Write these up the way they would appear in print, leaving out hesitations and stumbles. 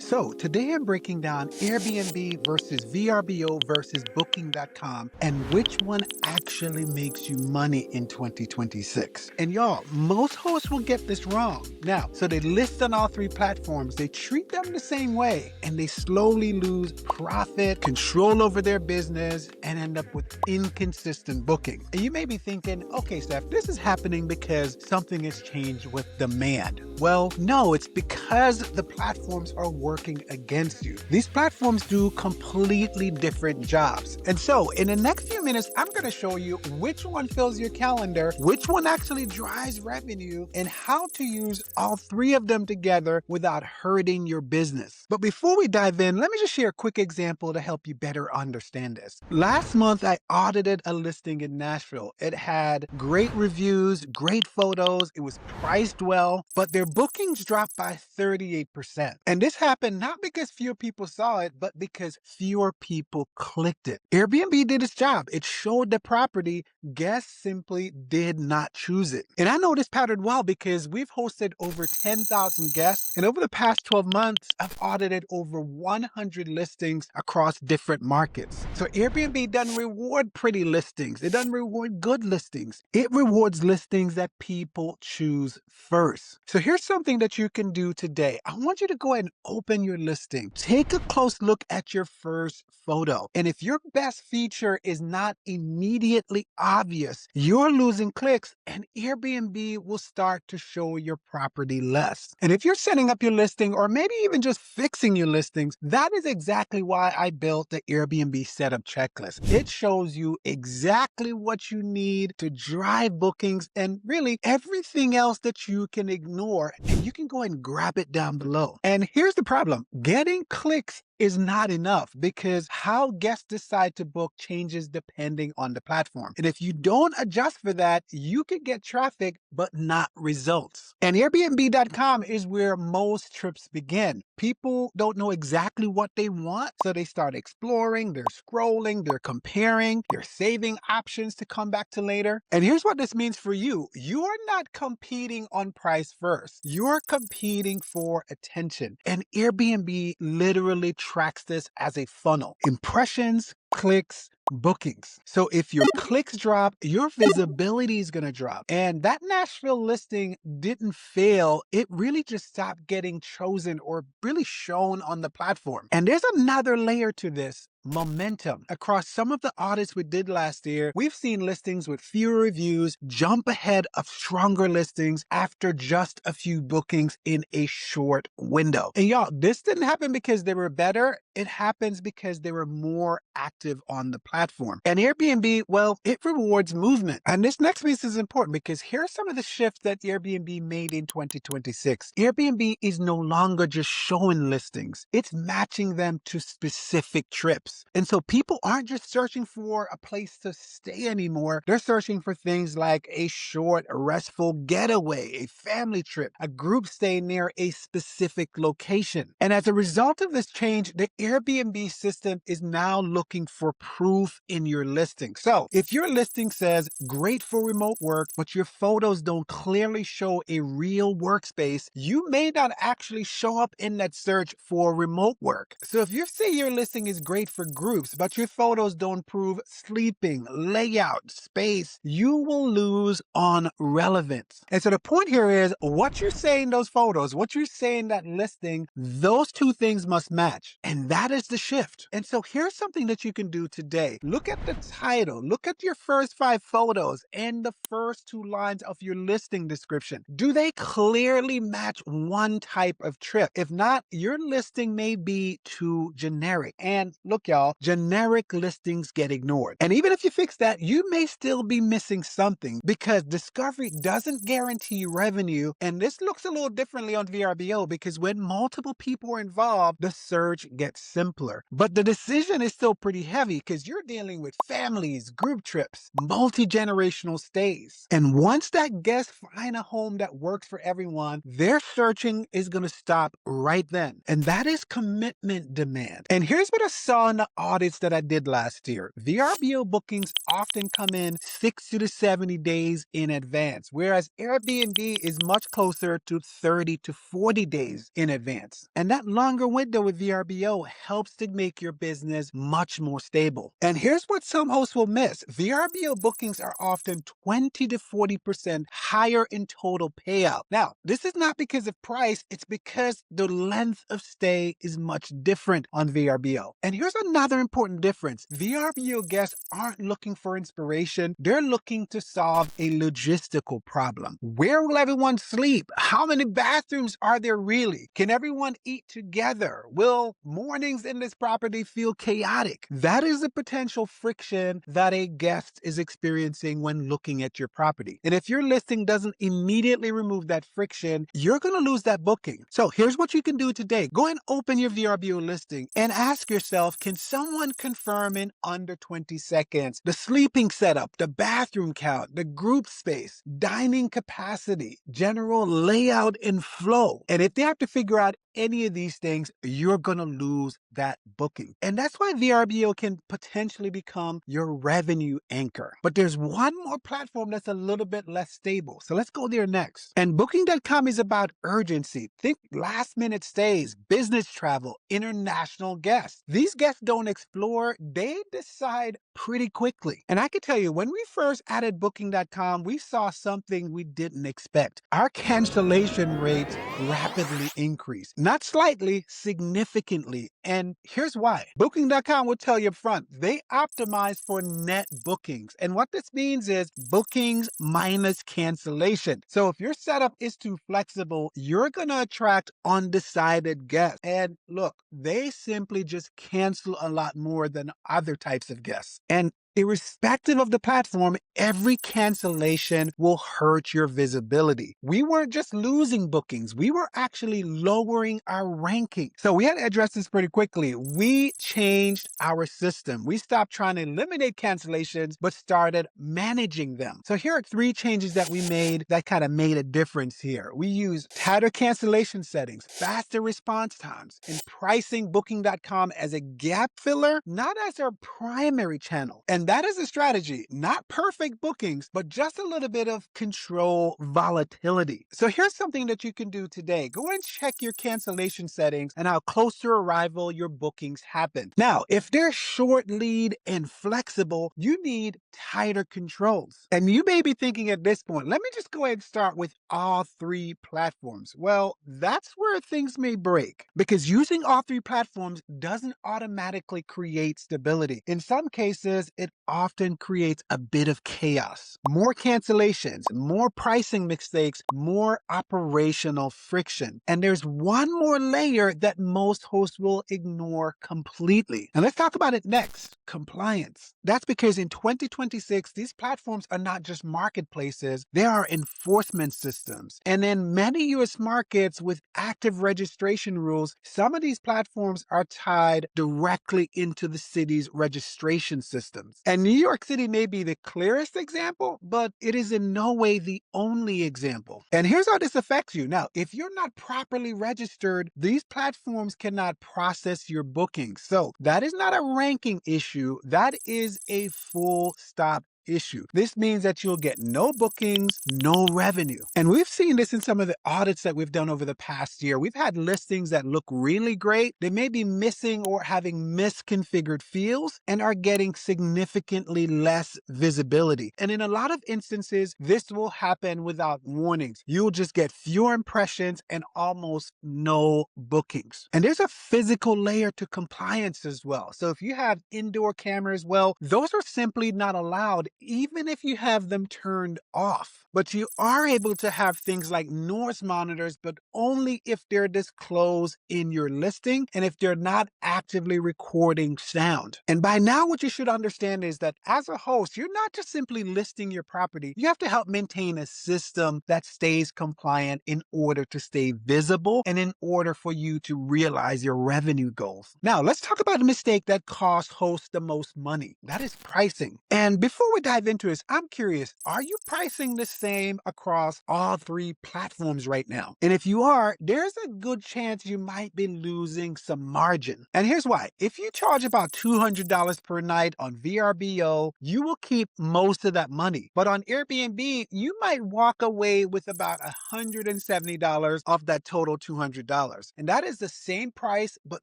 So, today I'm breaking down Airbnb versus VRBO versus Booking.com and which one actually makes you money in 2026. And y'all, most hosts will get this wrong. Now, so they list on all three platforms, they treat them the same way, and they slowly lose profit, control over their business, and end up with inconsistent booking. And you may be thinking, okay, Steph, this is happening because something has changed with demand. Well, no, it's because the platforms are working against you. These platforms do completely different jobs. And so in the next few minutes, I'm going to show you which one fills your calendar, which one actually drives revenue, and how to use all three of them together without hurting your business. But before we dive in, let me just share a quick example to help you better understand this. Last month, I audited a listing in Nashville. It had great reviews, great photos, it was priced well, but their bookings dropped by 38%. And this happened not because fewer people saw it, but because fewer people clicked it. Airbnb did its job. It showed the property. Guests simply did not choose it. And I know this pattern well because we've hosted over 10,000 guests. And over the past 12 months, I've audited over 100 listings across different markets. So Airbnb doesn't reward pretty listings. It doesn't reward good listings. It rewards listings that people choose first. So here's something that you can do today. I want you to go ahead and open your listing. Take a close look at your first photo. And if your best feature is not immediately obvious, you're losing clicks and Airbnb will start to show your property less. And if you're setting up your listing or maybe even just fixing your listings, that is exactly why I built the Airbnb setup checklist. It shows you exactly what you need to drive bookings and really everything else that you can ignore, and you can go ahead and grab it down below. And here's the problem. Getting clicks is not enough because how guests decide to book changes depending on the platform. And if you don't adjust for that, you could get traffic but not results. And Airbnb.com is where most trips begin. People don't know exactly what they want, so they start exploring, they're scrolling, they're comparing, they're saving options to come back to later. And here's what this means for you. You're not competing on price first. You're competing for attention. And Airbnb literally tracks this as a funnel. Impressions, clicks, bookings. So if your clicks drop, your visibility is going to drop. And that Nashville listing didn't fail. It really just stopped getting chosen or really shown on the platform. And there's another layer to this. Momentum. Across some of the audits we did last year, we've seen listings with fewer reviews jump ahead of stronger listings after just a few bookings in a short window. And y'all, this didn't happen because they were better. It happens because they were more active on the platform. And Airbnb, well, it rewards movement. And this next piece is important because here are some of the shifts that Airbnb made in 2026. Airbnb is no longer just showing listings. It's matching them to specific trips. And so people aren't just searching for a place to stay anymore. They're searching for things like a short, restful getaway, a family trip, a group stay near a specific location. And as a result of this change, the Airbnb system is now looking for proof in your listing. So if your listing says great for remote work, but your photos don't clearly show a real workspace, you may not actually show up in that search for remote work. So if you say your listing is great for groups, but your photos don't prove sleeping, layout, space, you will lose on relevance. And so the point here is what you're saying those photos, what you're saying that listing, those two things must match. And that is the shift. And so here's something that you can do today. Look at the title, look at your first 5 photos and the first 2 lines of your listing description. Do they clearly match one type of trip? If not, your listing may be too generic. And look, y'all, generic listings get ignored. And even if you fix that, you may still be missing something because discovery doesn't guarantee revenue. And this looks a little differently on VRBO because when multiple people are involved, the search gets simpler. But the decision is still pretty heavy because you're dealing with families, group trips, multi-generational stays. And once that guest find a home that works for everyone, their searching is going to stop right then. And that is commitment demand. And here's what I saw in on the audits that I did last year. VRBO bookings often come in 60 to 70 days in advance, whereas Airbnb is much closer to 30 to 40 days in advance. And that longer window with VRBO helps to make your business much more stable. And here's what some hosts will miss. VRBO bookings are often 20 to 40% higher in total payout. Now, this is not because of price, it's because the length of stay is much different on VRBO. And here's another important difference. VRBO guests aren't looking for inspiration, they're looking to solve a logistical problem. Where will everyone sleep? How many bathrooms are there really? Can everyone eat together? Will mornings in this property feel chaotic? That is the potential friction that a guest is experiencing when looking at your property. And if your listing doesn't immediately remove that friction, you're going to lose that booking. So here's what you can do today. Go and open your VRBO listing and ask yourself, can someone confirm in under 20 seconds the sleeping setup, the bathroom count, the group space, dining capacity, general layout and flow? And if they have to figure out any of these things, you're going to lose that booking. And that's why VRBO can potentially become your revenue anchor. But there's one more platform that's a little bit less stable. So let's go there next. And booking.com is about urgency. Think last minute stays, business travel, international guests. These guests don't explore, they decide pretty quickly. And I can tell you, when we first added booking.com, we saw something we didn't expect. Our cancellation rates rapidly increased. Not slightly, significantly. And here's why. Booking.com will tell you up front, they optimize for net bookings. And what this means is bookings minus cancellation. So if your setup is too flexible, you're going to attract undecided guests. And look, they simply just cancel a lot more than other types of guests. And irrespective of the platform, every cancellation will hurt your visibility. We weren't just losing bookings, we were actually lowering our ranking. So we had to address this pretty quickly. We changed our system. We stopped trying to eliminate cancellations, but started managing them. So here are 3 changes that we made that kind of made a difference here. We used tighter cancellation settings, faster response times, and pricing booking.com as a gap filler, not as our primary channel. And that is a strategy, not perfect bookings, but just a little bit of control volatility. So here's something that you can do today. Go and check your cancellation settings and how close to arrival your bookings happen. Now, if they're short lead and flexible, you need tighter controls. And you may be thinking at this point, let me just go ahead and start with all 3 platforms. Well, that's where things may break, because using all 3 platforms doesn't automatically create stability. In some cases, it often creates a bit of chaos. More cancellations, more pricing mistakes, more operational friction. And there's one more layer that most hosts will ignore completely. And let's talk about it next, compliance. That's because in 2026, these platforms are not just marketplaces, they are enforcement systems. And in many US markets with active registration rules, some of these platforms are tied directly into the city's registration systems. And New York City may be the clearest example, but it is in no way the only example. And here's how this affects you. Now, if you're not properly registered, these platforms cannot process your bookings. So that is not a ranking issue. That is a full stop issue. This means that you'll get no bookings, no revenue. And we've seen this in some of the audits that we've done over the past year. We've had listings that look really great. They may be missing or having misconfigured fields and are getting significantly less visibility. And in a lot of instances, this will happen without warnings. You'll just get fewer impressions and almost no bookings. And there's a physical layer to compliance as well. So if you have indoor cameras, well, those are simply not allowed even if you have them turned off. But you are able to have things like noise monitors, but only if they're disclosed in your listing and if they're not actively recording sound. And by now, what you should understand is that as a host, you're not just simply listing your property. You have to help maintain a system that stays compliant in order to stay visible and in order for you to realize your revenue goals. Now, let's talk about a mistake that costs hosts the most money. That is pricing. And before we dive into this, I'm curious, are you pricing the same across all three platforms right now? And if you are, there's a good chance you might be losing some margin. And here's why. If you charge about $200 per night on VRBO, you will keep most of that money. But on Airbnb, you might walk away with about $170 of that total $200. And that is the same price, but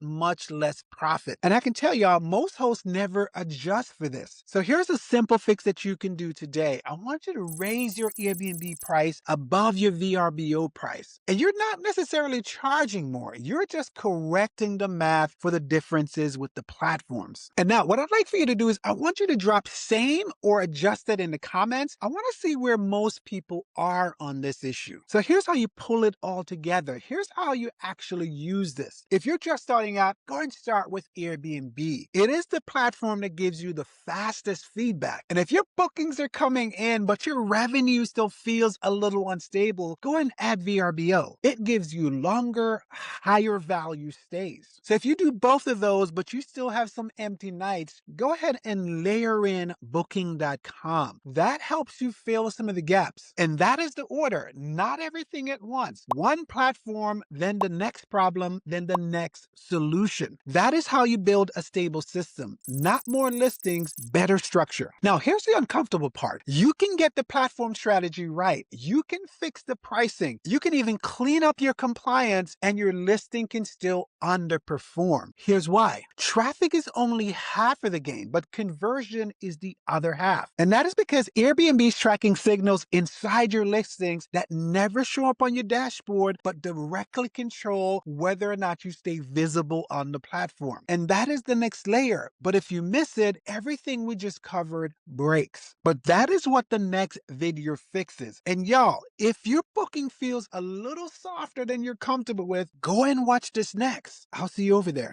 much less profit. And I can tell y'all, most hosts never adjust for this. So here's a simple fix that you can do today. I want you to raise your Airbnb price above your VRBO price. And you're not necessarily charging more. You're just correcting the math for the differences with the platforms. And now what I'd like for you to do is I want you to drop same or adjusted in the comments. I want to see where most people are on this issue. So here's how you pull it all together. Here's how you actually use this. If you're just starting out, go and start with Airbnb. It is the platform that gives you the fastest feedback. And if your bookings are coming in, but your revenue still feels a little unstable, go and add VRBO. It gives you longer, higher value stays. So if you do both of those, but you still have some empty nights, go ahead and layer in booking.com. That helps you fill some of the gaps. And that is the order, not everything at once. One platform, then the next problem, then the next solution. That is how you build a stable system. Not more listings, better structure. Now, here's the uncomfortable part. You can get the platform strategy right. You can fix the pricing. You can even clean up your compliance and your listing can still underperform. Here's why. Traffic is only half of the game, but conversion is the other half. And that is because Airbnb is tracking signals inside your listings that never show up on your dashboard, but directly control whether or not you stay visible on the platform. And that is the next layer. But if you miss it, everything we just covered breaks. But that is what the next video fixes. And y'all, if your booking feels a little softer than you're comfortable with, go and watch this next. I'll see you over there.